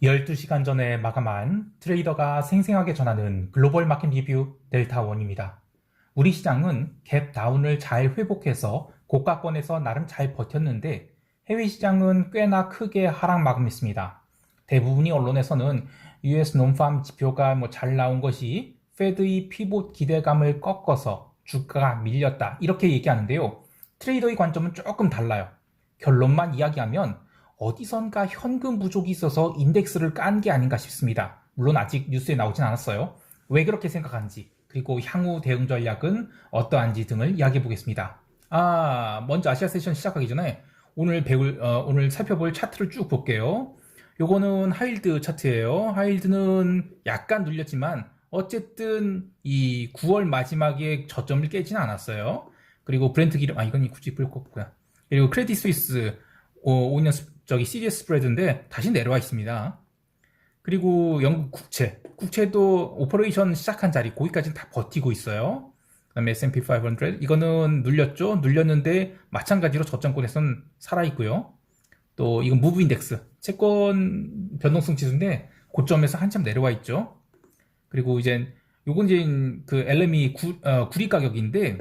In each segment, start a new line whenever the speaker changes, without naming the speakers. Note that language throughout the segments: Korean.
12시간 전에 마감한 트레이더가 생생하게 전하는 글로벌 마켓 리뷰 델타원입니다. 우리 시장은 갭 다운을 잘 회복해서 고가권에서 나름 잘 버텼는데 해외 시장은 꽤나 크게 하락 마감했습니다. 대부분이 언론에서는 US 논팜 지표가 잘 나온 것이 페드의 피봇 기대감을 꺾어서 주가가 밀렸다 이렇게 얘기하는데요. 트레이더의 관점은 조금 달라요. 결론만 이야기하면 어디선가 현금 부족이 있어서 인덱스를 깐 게 아닌가 싶습니다. 물론 아직 뉴스에 나오진 않았어요. 왜 그렇게 생각하는지, 그리고 향후 대응 전략은 어떠한지 등을 이야기해 보겠습니다. 먼저 아시아 세션 시작하기 전에 오늘 살펴볼 차트를 쭉 볼게요. 요거는 하이힐드 차트예요. 하이힐드는 약간 눌렸지만 어쨌든 이 9월 마지막에 저점을 깨지는 않았어요. 그리고 브렌트 기름, 이건 굳이 볼 거 없고요. 그리고 크레딧 스위스 5년 시리어스 스프레드인데 다시 내려와 있습니다. 그리고 영국 국채도 오퍼레이션 시작한 자리 거기까지는 다 버티고 있어요. 그 다음에 S&P 500 이거는 눌렸는데 마찬가지로 저점권에서는 살아있고요. 또 이건 무브 인덱스 채권 변동성 지수인데 고점에서 한참 내려와 있죠. 그리고 요건 그 LME 구리 가격인데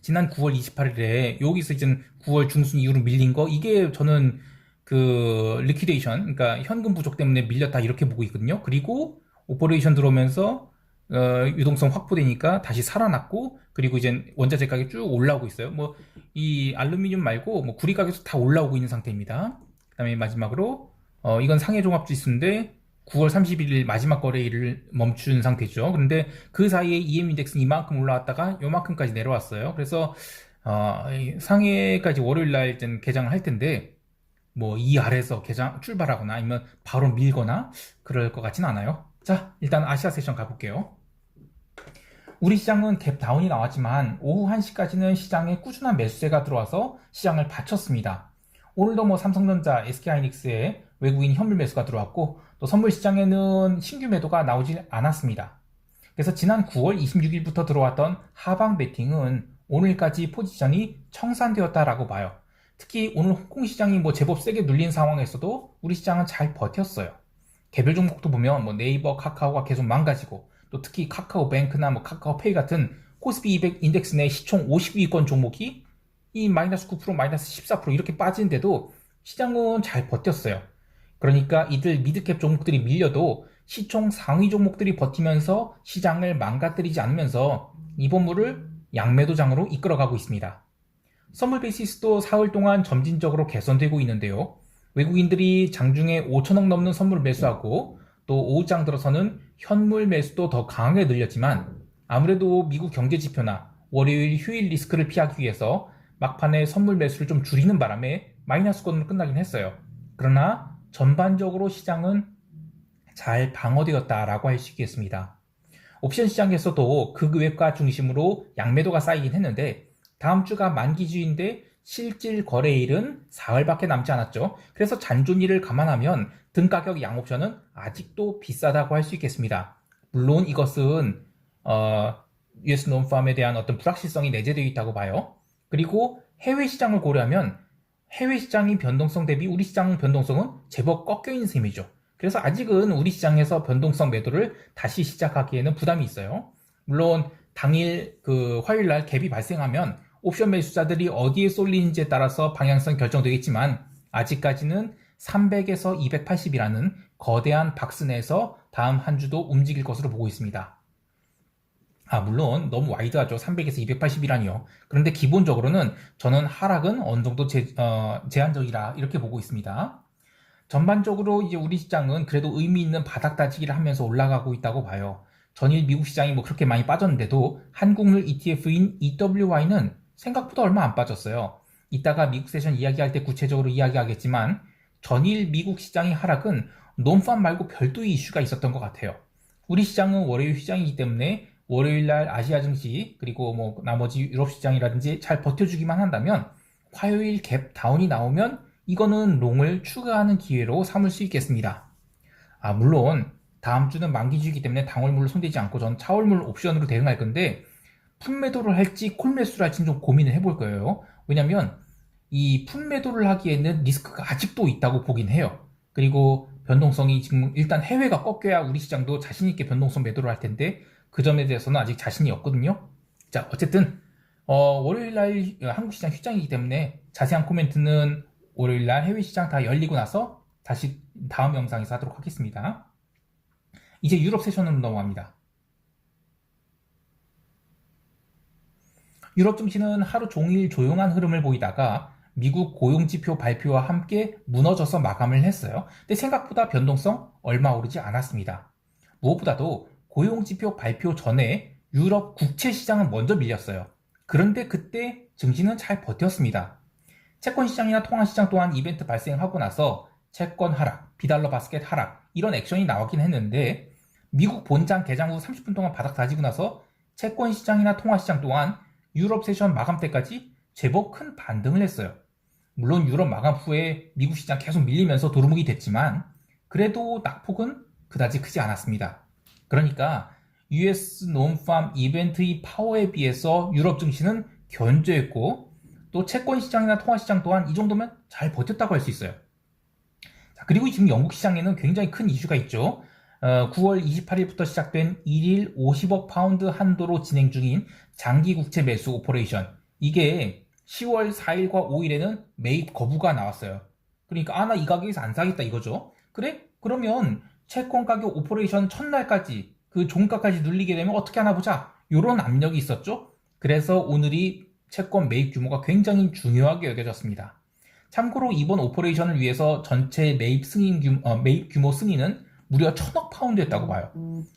지난 9월 28일에 여기서 9월 중순 이후로 밀린 거, 이게 저는 그 리퀴데이션, 그러니까 현금 부족 때문에 밀렸다 이렇게 보고 있거든요. 그리고 오퍼레이션 들어오면서 유동성 확보되니까 다시 살아났고, 그리고 원자재 가격이 쭉 올라오고 있어요. 이 알루미늄 말고 구리 가격도 다 올라오고 있는 상태입니다. 그 다음에 마지막으로 이건 상해 종합 지수인데 9월 31일 마지막 거래일을 멈춘 상태죠. 그런데 그 사이에 EM 인덱스는 이만큼 올라왔다가 요만큼까지 내려왔어요. 그래서 상해까지 월요일날 개장을 할 텐데 이 아래에서 출발하거나 아니면 바로 밀거나 그럴 것 같진 않아요. 자, 일단 아시아 세션 가볼게요. 우리 시장은 갭 다운이 나왔지만 오후 1시까지는 시장에 꾸준한 매수세가 들어와서 시장을 받쳤습니다. 오늘도 삼성전자, SK하이닉스에 외국인 현물 매수가 들어왔고, 또 선물 시장에는 신규 매도가 나오지 않았습니다. 그래서 지난 9월 26일부터 들어왔던 하방 베팅은 오늘까지 포지션이 청산되었다라고 봐요. 특히 오늘 홍콩 시장이 제법 세게 눌린 상황에서도 우리 시장은 잘 버텼어요. 개별 종목도 보면 네이버, 카카오가 계속 망가지고, 또 특히 카카오뱅크나 카카오페이 같은 코스피 200 인덱스 내 시총 50위권 종목이 이 마이너스 9%, 마이너스 14% 이렇게 빠지는데도 시장은 잘 버텼어요. 그러니까 이들 미드캡 종목들이 밀려도 시총 상위 종목들이 버티면서 시장을 망가뜨리지 않으면서 이번물을 양매도장으로 이끌어가고 있습니다. 선물 베이시스도 사흘 동안 점진적으로 개선되고 있는데요. 외국인들이 장중에 5천억 넘는 선물을 매수하고 또 오후장 들어서는 현물 매수도 더 강하게 늘렸지만 아무래도 미국 경제 지표나 월요일 휴일 리스크를 피하기 위해서 막판에 선물 매수를 좀 줄이는 바람에 마이너스권으로 끝나긴 했어요. 그러나 전반적으로 시장은 잘 방어되었다라고 할 수 있겠습니다. 옵션 시장에서도 극외과 중심으로 양매도가 쌓이긴 했는데 다음 주가 만기주인데 실질 거래일은 사흘밖에 남지 않았죠. 그래서 잔존일을 감안하면 등가격 양옵션은 아직도 비싸다고 할 수 있겠습니다. 물론 이것은 US 논팜에 대한 어떤 불확실성이 내재되어 있다고 봐요. 그리고 해외 시장을 고려하면 해외 시장이 변동성 대비 우리 시장 변동성은 제법 꺾여 있는 셈이죠. 그래서 아직은 우리 시장에서 변동성 매도를 다시 시작하기에는 부담이 있어요. 물론 당일 화요일날 갭이 발생하면 옵션 매수자들이 어디에 쏠리는지에 따라서 방향성 결정되겠지만 아직까지는 300에서 280이라는 거대한 박스 내에서 다음 한 주도 움직일 것으로 보고 있습니다. 물론 너무 와이드하죠. 300에서 280이라니요. 그런데 기본적으로는 저는 하락은 어느 정도 제한적이라 이렇게 보고 있습니다. 전반적으로 우리 시장은 그래도 의미 있는 바닥 다지기를 하면서 올라가고 있다고 봐요. 전일 미국 시장이 그렇게 많이 빠졌는데도 한국물 ETF인 EWY는 생각보다 얼마 안 빠졌어요. 이따가 미국 세션 이야기할 때 구체적으로 이야기하겠지만 전일 미국 시장의 하락은 논팜 말고 별도의 이슈가 있었던 것 같아요. 우리 시장은 월요일 시장이기 때문에 월요일날 아시아 증시 그리고 나머지 유럽 시장이라든지 잘 버텨주기만 한다면 화요일 갭 다운이 나오면 이거는 롱을 추가하는 기회로 삼을 수 있겠습니다. 물론 다음 주는 만기주이기 때문에 당월물로 손대지 않고 전 차월물 옵션으로 대응할 건데 풋매도를 할지 콜매수를 할지는 좀 고민을 해볼 거예요. 왜냐면 이 풋매도를 하기에는 리스크가 아직도 있다고 보긴 해요. 그리고 변동성이 지금 일단 해외가 꺾여야 우리 시장도 자신있게 변동성 매도를 할 텐데 그 점에 대해서는 아직 자신이 없거든요. 자, 어쨌든 월요일날 한국 시장 휴장이기 때문에 자세한 코멘트는 월요일날 해외 시장 다 열리고 나서 다시 다음 영상에서 하도록 하겠습니다. 이제 유럽 세션으로 넘어갑니다. 유럽 증시는 하루 종일 조용한 흐름을 보이다가 미국 고용지표 발표와 함께 무너져서 마감을 했어요. 근데 생각보다 변동성 얼마 오르지 않았습니다. 무엇보다도 고용지표 발표 전에 유럽 국채 시장은 먼저 밀렸어요. 그런데 그때 증시는 잘 버텼습니다. 채권 시장이나 통화 시장 또한 이벤트 발생하고 나서 채권 하락, 비달러 바스켓 하락 이런 액션이 나오긴 했는데 미국 본장 개장 후 30분 동안 바닥 다지고 나서 채권 시장이나 통화 시장 또한 유럽 세션 마감 때까지 제법 큰 반등을 했어요. 물론 유럽 마감 후에 미국 시장 계속 밀리면서 도루묵이 됐지만 그래도 낙폭은 그다지 크지 않았습니다. 그러니까 US 논팜 이벤트의 파워에 비해서 유럽 증시는 견조했고 또 채권 시장이나 통화 시장 또한 이 정도면 잘 버텼다고 할 수 있어요. 자, 그리고 지금 영국 시장에는 굉장히 큰 이슈가 있죠. 9월 28일부터 시작된 1일 50억 파운드 한도로 진행 중인 장기 국채 매수 오퍼레이션. 이게 10월 4일과 5일에는 매입 거부가 나왔어요. 그러니까 나 이 가격에서 안 사겠다 이거죠. 그래? 그러면 채권 가격 오퍼레이션 첫날까지 그 종가까지 눌리게 되면 어떻게 하나 보자. 이런 압력이 있었죠. 그래서 오늘이 채권 매입 규모가 굉장히 중요하게 여겨졌습니다. 참고로 이번 오퍼레이션을 위해서 전체 매입 규모 승인은 무려 1000억 파운드였다고 봐요.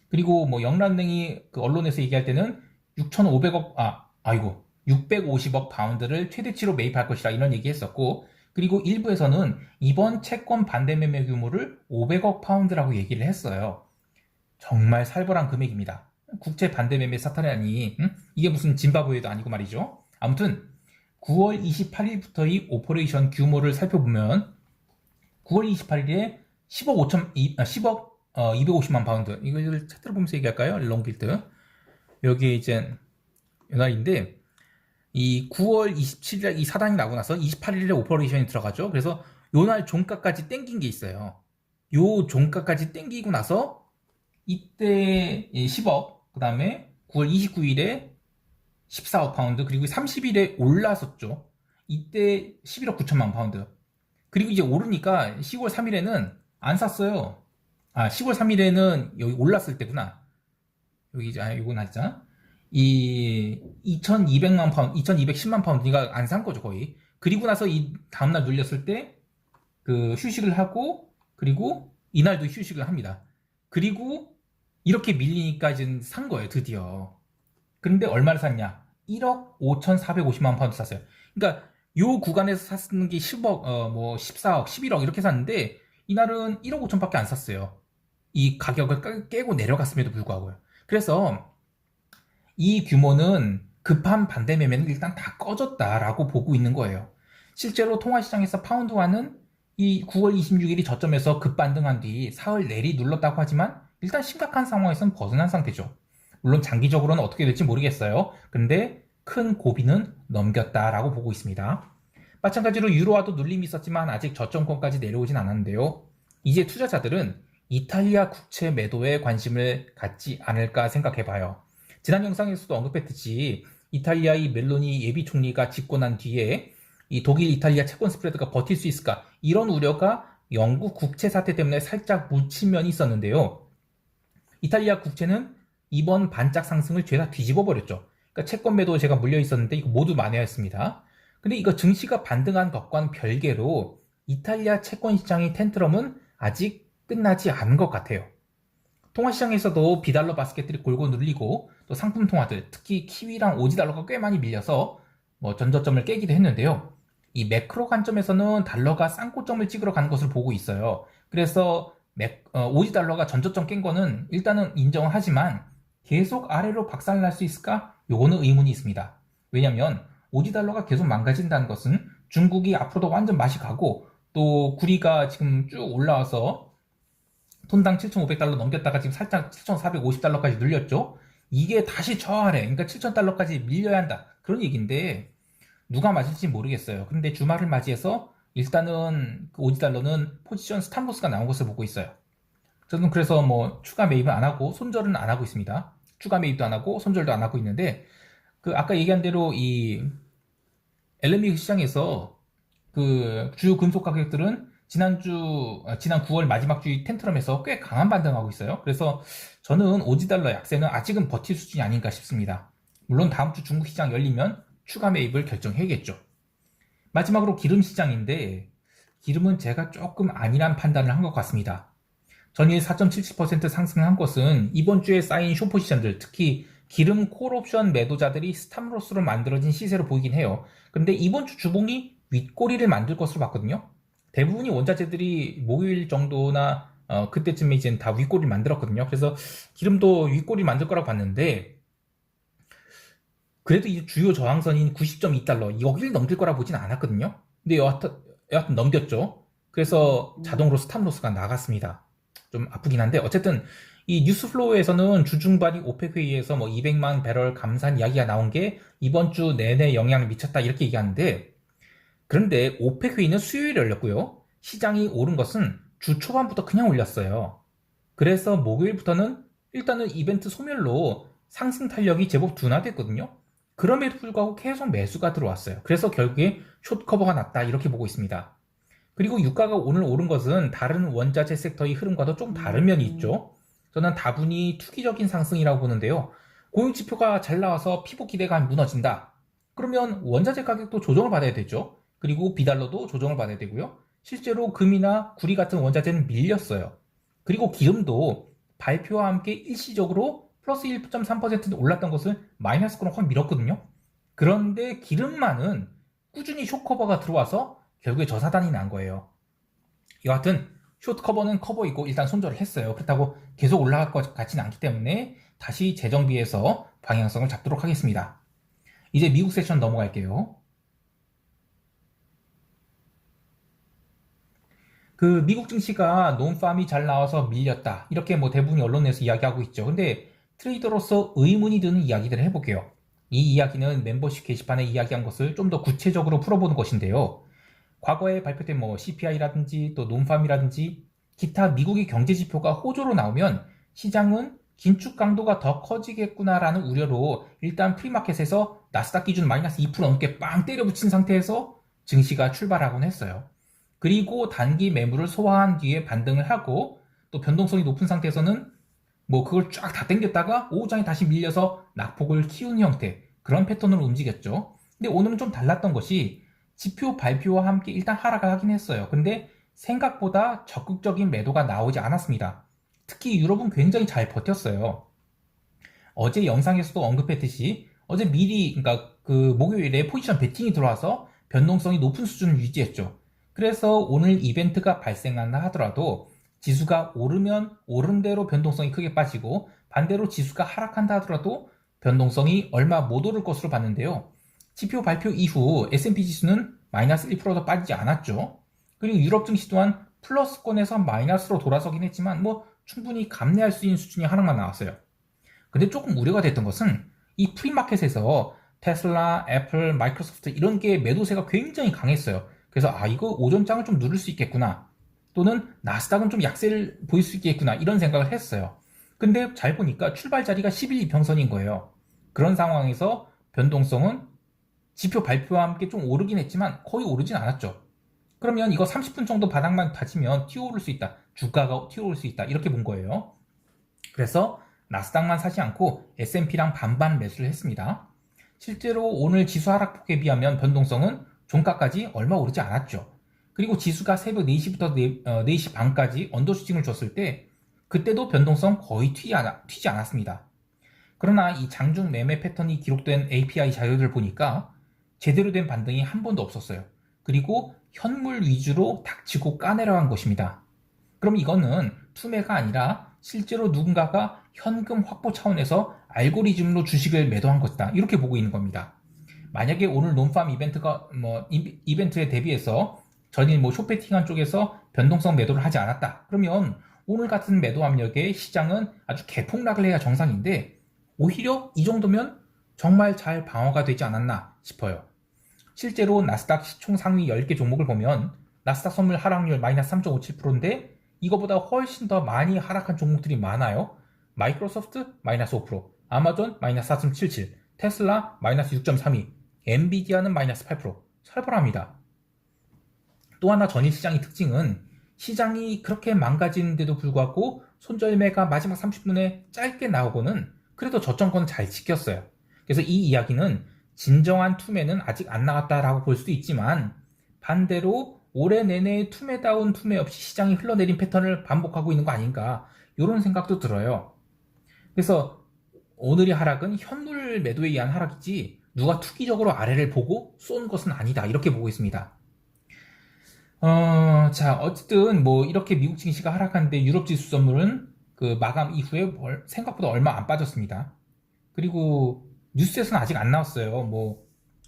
그리고 뭐 영란은행이 그 언론에서 얘기할 때는 650억 파운드를 최대치로 매입할 것이다 이런 얘기했었고 그리고 일부에서는 이번 채권 반대 매매 규모를 500억 파운드라고 얘기를 했어요. 정말 살벌한 금액입니다. 국채 반대 매매 사탈이라니 이게 무슨 짐바브웨도 아니고 말이죠. 아무튼 9월 28일부터의 오퍼레이션 규모를 살펴보면 9월 28일에 10억 250만 파운드 이걸 차트를 보면서 얘기할까요? 롱길드 여기 이제 연날인데 이 9월 27일에 이 사단이 나고 나서 28일에 오퍼레이션이 들어가죠. 그래서 요날 종가까지 땡긴 게 있어요. 요 종가까지 땡기고 나서 이때 10억 그 다음에 9월 29일에 14억 파운드 그리고 30일에 올랐었죠. 이때 11억 9천만 파운드 그리고 이제 오르니까 10월 3일에는 안 샀어요. 10월 3일에는 여기 올랐을 때구나. 여기 이제 요건 알잖아. 이 2200만 파운드, 2210만 파운드니까 안 산 거죠, 거의. 그리고 나서 이 다음날 눌렸을 때 그 휴식을 하고 그리고 이날도 휴식을 합니다. 그리고 이렇게 밀리니까 이제 산 거예요, 드디어. 근데 얼마를 샀냐? 1억 5,450만 파운드 샀어요. 그러니까 요 구간에서 샀는 게 10억, 14억, 11억 이렇게 샀는데 이날은 1억 5천밖에 안 샀어요. 이 가격을 깨고 내려갔음에도 불구하고요. 그래서 이 규모는 급한 반대 매매는 일단 다 꺼졌다라고 보고 있는 거예요. 실제로 통화시장에서 파운드화는 이 9월 26일이 저점에서 급반등한 뒤 사흘 내리 눌렀다고 하지만 일단 심각한 상황에서는 벗어난 상태죠. 물론 장기적으로는 어떻게 될지 모르겠어요. 근데 큰 고비는 넘겼다라고 보고 있습니다. 마찬가지로 유로화도 눌림이 있었지만 아직 저점권까지 내려오진 않았는데요. 이제 투자자들은 이탈리아 국채 매도에 관심을 갖지 않을까 생각해봐요. 지난 영상에서도 언급했듯이 이탈리아의 멜로니 예비 총리가 집권한 뒤에 이 독일 이탈리아 채권 스프레드가 버틸 수 있을까 이런 우려가 영국 국채 사태 때문에 살짝 묻힌 면이 있었는데요. 이탈리아 국채는 이번 반짝 상승을 죄다 뒤집어 버렸죠. 그러니까 채권 매도 제가 물려 있었는데 이거 모두 만회했습니다. 근데 이거 증시가 반등한 것과는 별개로 이탈리아 채권 시장의 텐트럼은 아직 끝나지 않은 것 같아요. 통화시장에서도 비달러 바스켓들이 골고 눌리고 또 상품 통화들 특히 키위랑 오지달러가 꽤 많이 밀려서 전저점을 깨기도 했는데요. 이 매크로 관점에서는 달러가 쌍고점을 찍으러 가는 것을 보고 있어요. 그래서 오지달러가 전저점 깬 거는 일단은 인정을 하지만 계속 아래로 박살날 수 있을까? 요거는 의문이 있습니다. 왜냐면 오지달러가 계속 망가진다는 것은 중국이 앞으로도 완전 맛이 가고 또 구리가 지금 쭉 올라와서 톤당 7,500달러 넘겼다가 지금 살짝 7,450달러까지 눌렸죠. 이게 다시 저 아래 그러니까 7,000달러까지 밀려야 한다 그런 얘기인데 누가 맞을지 모르겠어요. 근데 주말을 맞이해서 일단은 그 오지달러는 포지션 스탑로스가 나온 것을 보고 있어요. 저는 그래서 뭐 추가 매입은 안 하고 손절은 안 하고 있습니다. 추가 매입도 안 하고 손절도 안 하고 있는데, 그 아까 얘기한 대로 이 LME 시장에서 그 주요 금속 가격들은 지난 9월 마지막 주의 텐트럼에서 꽤 강한 반등하고 있어요. 그래서 저는 오지달러 약세는 아직은 버틸 수준이 아닌가 싶습니다. 물론 다음 주 중국 시장 열리면 추가 매입을 결정해야겠죠. 마지막으로 기름 시장인데, 기름은 제가 조금 안일한 판단을 한 것 같습니다. 전일 4.77% 상승한 것은 이번 주에 쌓인 숏포지션들, 특히 기름 콜옵션 매도자들이 스탑로스로 만들어진 시세로 보이긴 해요. 그런데 이번 주 주봉이 윗꼬리를 만들 것으로 봤거든요. 대부분이 원자재들이 목요일 정도나 그때쯤에 이제 다 윗꼬리를 만들었거든요. 그래서 기름도 윗꼬리 만들 거라고 봤는데, 그래도 이 주요 저항선인 90.2달러 여기를 넘길 거라 보진 않았거든요. 근데 여하튼 넘겼죠. 그래서 자동으로 스탑로스가 나갔습니다. 좀 아프긴 한데, 어쨌든 이 뉴스플로우에서는 주중반이 오펙 회의에서 뭐 200만 배럴 감산 이야기가 나온 게 이번 주 내내 영향을 미쳤다 이렇게 얘기하는데, 그런데 오펙 회의는 수요일에 열렸고요. 시장이 오른 것은 주 초반부터 그냥 올렸어요. 그래서 목요일부터는 일단은 이벤트 소멸로 상승 탄력이 제법 둔화됐거든요. 그럼에도 불구하고 계속 매수가 들어왔어요. 그래서 결국에 숏 커버가 났다 이렇게 보고 있습니다. 그리고 유가가 오늘 오른 것은 다른 원자재 섹터의 흐름과도 좀 다른 면이 있죠. 저는 다분히 투기적인 상승이라고 보는데요. 고용지표가 잘 나와서 피복 기대감이 무너진다. 그러면 원자재 가격도 조정을 받아야 되죠. 그리고 비달러도 조정을 받아야 되고요. 실제로 금이나 구리 같은 원자재는 밀렸어요. 그리고 기름도 발표와 함께 일시적으로 플러스 1.3% 올랐던 것을 마이너스권으로 확 밀었거든요. 그런데 기름만은 꾸준히 숏커버가 들어와서 결국에 저사단이 난 거예요. 여하튼 숏커버는 커버이고 일단 손절을 했어요. 그렇다고 계속 올라갈 것 같지는 않기 때문에 다시 재정비해서 방향성을 잡도록 하겠습니다. 이제 미국 세션 넘어갈게요. 그 미국 증시가 논팜이 잘 나와서 밀렸다 이렇게 뭐 대부분이 언론에서 이야기하고 있죠. 근데 트레이더로서 의문이 드는 이야기들을 해볼게요. 이 이야기는 멤버십 게시판에 이야기한 것을 좀 더 구체적으로 풀어보는 것인데요. 과거에 발표된 뭐 CPI라든지 또 논팜이라든지 기타 미국의 경제 지표가 호조로 나오면 시장은 긴축 강도가 더 커지겠구나라는 우려로 일단 프리마켓에서 나스닥 기준 마이너스 2% 넘게 빵 때려붙인 상태에서 증시가 출발하곤 했어요. 그리고 단기 매물을 소화한 뒤에 반등을 하고 또 변동성이 높은 상태에서는 뭐 그걸 쫙 다 당겼다가 오후장에 다시 밀려서 낙폭을 키운 형태, 그런 패턴으로 움직였죠. 근데 오늘은 좀 달랐던 것이 지표 발표와 함께 일단 하락을 하긴 했어요. 근데 생각보다 적극적인 매도가 나오지 않았습니다. 특히 유럽은 굉장히 잘 버텼어요. 어제 영상에서도 언급했듯이 어제 미리, 그러니까 그 목요일에 포지션 베팅이 들어와서 변동성이 높은 수준을 유지했죠. 그래서 오늘 이벤트가 발생한다 하더라도 지수가 오르면 오른 대로 변동성이 크게 빠지고, 반대로 지수가 하락한다 하더라도 변동성이 얼마 못 오를 것으로 봤는데요. 지표 발표 이후 S&P 지수는 마이너스 1%도 빠지지 않았죠. 그리고 유럽 증시 또한 플러스권에서 마이너스로 돌아서긴 했지만 뭐 충분히 감내할 수 있는 수준의 하락만 나왔어요. 근데 조금 우려가 됐던 것은 이 프리마켓에서 테슬라, 애플, 마이크로소프트 이런 게 매도세가 굉장히 강했어요. 그래서 이거 오전장을 좀 누를 수 있겠구나, 또는 나스닥은 좀 약세를 보일 수 있겠구나 이런 생각을 했어요. 근데 잘 보니까 출발 자리가 11 이평선인 거예요. 그런 상황에서 변동성은 지표 발표와 함께 좀 오르긴 했지만 거의 오르진 않았죠. 그러면 이거 30분 정도 바닥만 다지면 튀어오를 수 있다, 주가가 튀어오를 수 있다 이렇게 본 거예요. 그래서 나스닥만 사지 않고 S&P랑 반반 매수를 했습니다. 실제로 오늘 지수 하락폭에 비하면 변동성은 종가까지 얼마 오르지 않았죠. 그리고 지수가 새벽 4시부터 4시 반까지 언더슈팅을 줬을 때 그때도 변동성 거의 튀지 않았습니다. 그러나 이 장중 매매 패턴이 기록된 API 자료를 보니까 제대로 된 반등이 한 번도 없었어요. 그리고 현물 위주로 닥치고 까내려간 것입니다. 그럼 이거는 투매가 아니라 실제로 누군가가 현금 확보 차원에서 알고리즘으로 주식을 매도한 것이다 이렇게 보고 있는 겁니다. 만약에 오늘 논팜 이벤트가 이벤트에 대비해서 전일 뭐 숏배팅한 쪽에서 변동성 매도를 하지 않았다, 그러면 오늘 같은 매도 압력에 시장은 아주 개폭락을 해야 정상인데 오히려 이 정도면 정말 잘 방어가 되지 않았나 싶어요. 실제로 나스닥 시총 상위 10개 종목을 보면 나스닥 선물 하락률 마이너스 3.57%인데 이거보다 훨씬 더 많이 하락한 종목들이 많아요. 마이크로소프트 마이너스 5%, 아마존 마이너스 4.77, 테슬라 마이너스 6.32, 엔비디아는 마이너스 8% 살벌합니다. 또 하나 전일시장의 특징은 시장이 그렇게 망가지는데도 불구하고 손절매가 마지막 30분에 짧게 나오고는 그래도 저점권은 잘 지켰어요. 그래서 이 이야기는 진정한 투매는 아직 안 나왔다라고 볼 수도 있지만 반대로 올해 내내 투매다운 투매 없이 시장이 흘러내린 패턴을 반복하고 있는 거 아닌가 이런 생각도 들어요. 그래서 오늘의 하락은 현물 매도에 의한 하락이지 누가 투기적으로 아래를 보고 쏜 것은 아니다 이렇게 보고 있습니다. 자, 어쨌든 뭐 이렇게 미국 증시가 하락하는데 유럽 지수 선물은 그 마감 이후에 생각보다 얼마 안 빠졌습니다. 그리고 뉴스에서는 아직 안 나왔어요. 뭐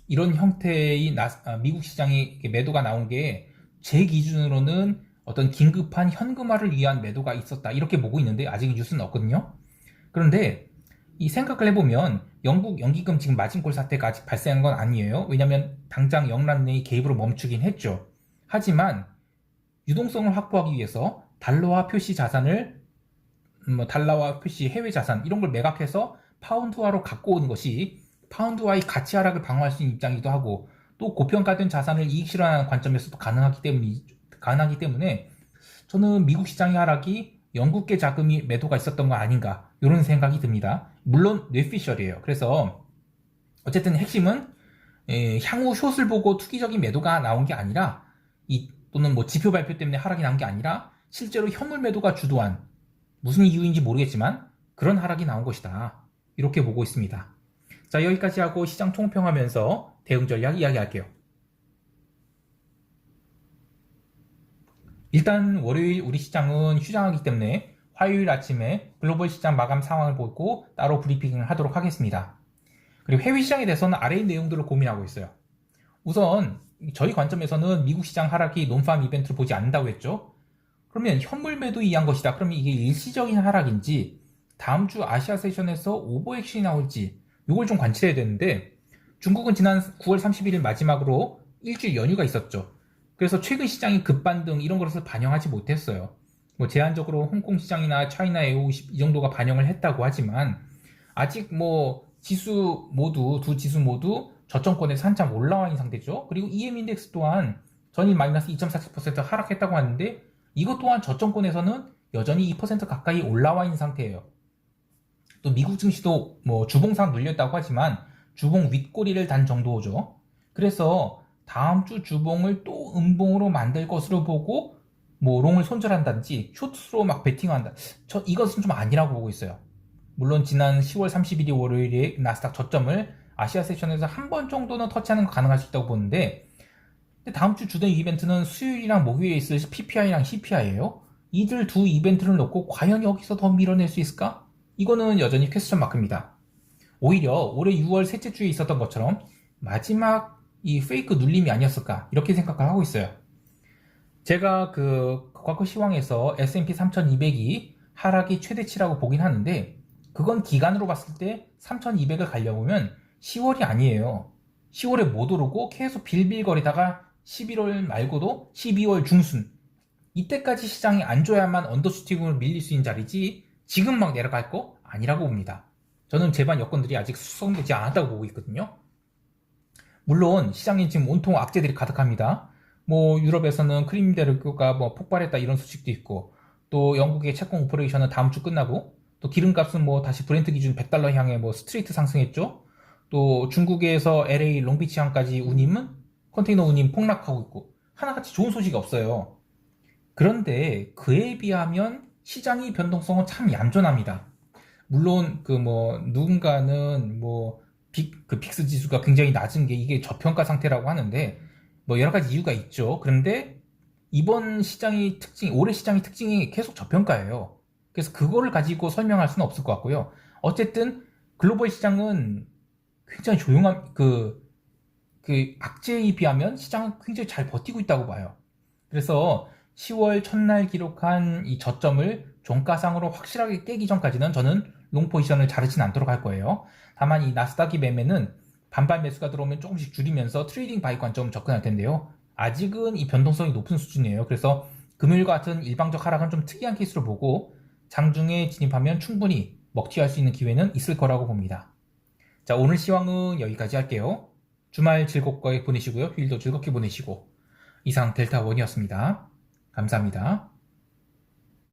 이런 형태의 미국 시장에 매도가 나온 게 제 기준으로는 어떤 긴급한 현금화를 위한 매도가 있었다 이렇게 보고 있는데 아직 뉴스는 없거든요. 그런데 이 생각을 해보면 영국 연기금 지금 마진콜 사태가 아직 발생한 건 아니에요. 왜냐하면 당장 영란내의 개입으로 멈추긴 했죠. 하지만 유동성을 확보하기 위해서 달러화 표시 자산을 달러화 표시 해외 자산 이런 걸 매각해서 파운드화로 갖고 오는 것이 파운드화의 가치 하락을 방어할 수 있는 입장이기도 하고 또 고평가된 자산을 이익 실현하는 관점에서도 가능하기 때문에 저는 미국 시장의 하락이 영국계 자금이 매도가 있었던 거 아닌가 이런 생각이 듭니다. 물론 뇌피셜이에요. 그래서 어쨌든 핵심은 향후 숏을 보고 투기적인 매도가 나온 게 아니라 또는 뭐 지표 발표 때문에 하락이 난 게 아니라 실제로 현물 매도가 주도한 무슨 이유인지 모르겠지만 그런 하락이 나온 것이다. 이렇게 보고 있습니다. 자, 여기까지 하고 시장 총평하면서 대응 전략 이야기할게요. 일단 월요일 우리 시장은 휴장하기 때문에 화요일 아침에 글로벌 시장 마감 상황을 보고 따로 브리핑을 하도록 하겠습니다. 그리고 해외 시장에 대해서는 아래의 내용들을 고민하고 있어요. 우선 저희 관점에서는 미국 시장 하락이 논팜 이벤트를 보지 않는다고 했죠. 그러면 현물 매도에 의한 것이다. 그러면 이게 일시적인 하락인지 다음 주 아시아 세션에서 오버액션이 나올지 이걸 좀 관찰해야 되는데 중국은 지난 9월 31일 마지막으로 일주일 연휴가 있었죠. 그래서 최근 시장이 급반등 이런 것을 반영하지 못했어요. 뭐 제한적으로 홍콩 시장이나 차이나 A50 이 정도가 반영을 했다고 하지만 아직 뭐 두 지수 모두 저점권에서 한참 올라와 있는 상태죠. 그리고 EM 인덱스 또한 전일 마이너스 2.47% 하락했다고 하는데 이것 또한 저점권에서는 여전히 2% 가까이 올라와 있는 상태예요. 또 미국 증시도 뭐 주봉상 눌렸다고 하지만 주봉 윗꼬리를 단 정도죠. 그래서 다음 주 주봉을 또 음봉으로 만들 것으로 보고 뭐 롱을 손절한다든지 쇼트로 막 베팅한다. 이것은 좀 아니라고 보고 있어요. 물론 지난 10월 31일 월요일에 나스닥 저점을 아시아 세션에서 한 번 정도는 터치하는 거 가능할 수 있다고 보는데 다음 주 주된 이벤트는 수요일이랑 목요일에 있을 PPI랑 CPI예요. 이들 두 이벤트를 놓고 과연 여기서 더 밀어낼 수 있을까? 이거는 여전히 퀘스천 마크입니다. 오히려 올해 6월 셋째 주에 있었던 것처럼 마지막 이 페이크 눌림이 아니었을까 이렇게 생각을 하고 있어요. 제가 그 과거 시황에서 S&P 3200이 하락이 최대치라고 보긴 하는데 그건 기간으로 봤을 때 3200을 가려보면 10월이 아니에요. 10월에 못 오르고 계속 빌빌거리다가 11월 말고도 12월 중순 이때까지 시장이 안 좋아야만 언더슈팅으로 밀릴 수 있는 자리지 지금 막 내려갈 거 아니라고 봅니다. 저는 제반 여건들이 아직 수성되지 않았다고 보고 있거든요. 물론 시장에 지금 온통 악재들이 가득합니다. 뭐 유럽에서는 크림대로가 뭐 폭발했다 이런 소식도 있고 또 영국의 채권 오퍼레이션은 다음 주 끝나고 또 기름값은 뭐 다시 브렌트 기준 100달러 향해 뭐 스트레이트 상승했죠. 또 중국에서 LA 롱비치항까지 운임은 컨테이너 운임 폭락하고 있고 하나같이 좋은 소식이 없어요. 그런데 그에 비하면 시장의 변동성은 참 얌전합니다. 물론 그 뭐 누군가는 뭐 빅스 지수가 굉장히 낮은 게 이게 저평가 상태라고 하는데 뭐 여러 가지 이유가 있죠. 그런데 이번 시장의 특징, 올해 시장의 특징이 계속 저평가예요. 그래서 그거를 가지고 설명할 수는 없을 것 같고요. 어쨌든 글로벌 시장은 굉장히 조용한 그 악재에 비하면 시장은 굉장히 잘 버티고 있다고 봐요. 그래서 10월 첫날 기록한 이 저점을 종가상으로 확실하게 깨기 전까지는 저는 롱 포지션을 자르진 않도록 할 거예요. 다만 이 나스닥의 매매는 반반 매수가 들어오면 조금씩 줄이면서 트레이딩 바이 관점 접근할 텐데요. 아직은 이 변동성이 높은 수준이에요. 그래서 금요일 같은 일방적 하락은 좀 특이한 케이스로 보고 장중에 진입하면 충분히 먹튀할 수 있는 기회는 있을 거라고 봅니다. 자, 오늘 시황은 여기까지 할게요. 주말 즐겁게 보내시고요. 휴일도 즐겁게 보내시고 이상 델타원이었습니다. 감사합니다.